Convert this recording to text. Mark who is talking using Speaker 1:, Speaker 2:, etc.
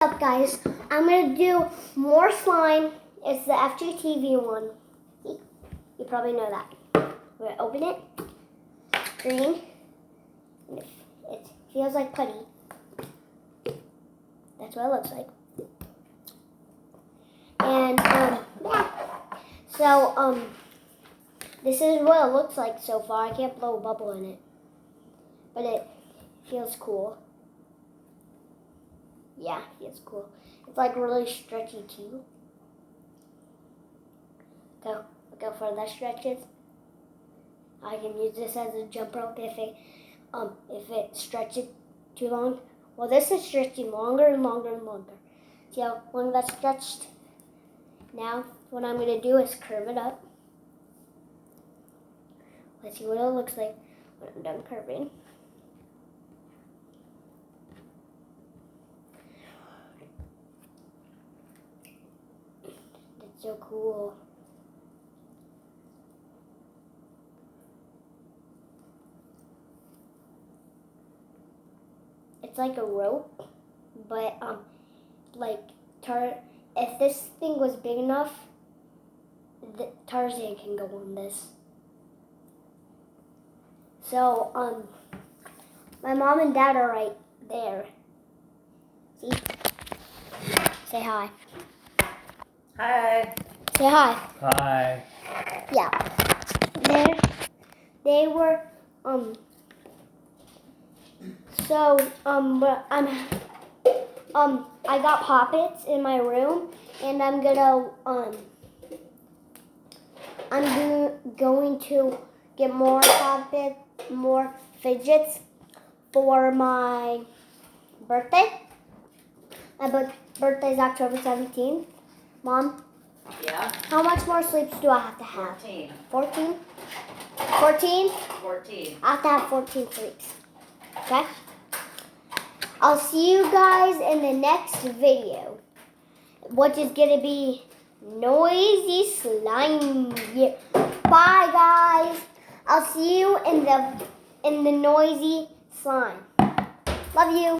Speaker 1: What's up, guys? I'm gonna do more slime. It's the FGTEEV one. See? You probably know that. We're gonna open it. Green. And it feels like putty. That's what it looks like. And yeah. So this is what it looks like so far. I can't blow a bubble in it, but it feels cool. Yeah, it's cool. It's like really stretchy too. Look how far that stretches. I can use this as a jump rope if it stretches too long. Well, this is stretching longer and longer and longer. See how long that's stretched? Now, what I'm gonna do is curve it up. Let's see what it looks like when I'm done curving. That's so cool. It's like a rope, but if this thing was big enough, Tarzan can go on this. So my mom and dad are right there. See? Say hi.
Speaker 2: Hi.
Speaker 1: Say hi.
Speaker 2: Hi.
Speaker 1: Yeah. They were I got poppets in my room, and I'm going to get more poppets, more fidgets for my birthday. My birthday's October 17th. Mom?
Speaker 2: Yeah?
Speaker 1: How much more sleeps do I have to have?
Speaker 2: 14.
Speaker 1: 14? 14?
Speaker 2: 14.
Speaker 1: I have to have 14 sleeps. Okay? I'll see you guys in the next video, which is going to be noisy slime. Yeah. Bye, guys. I'll see you in the noisy slime. Love you.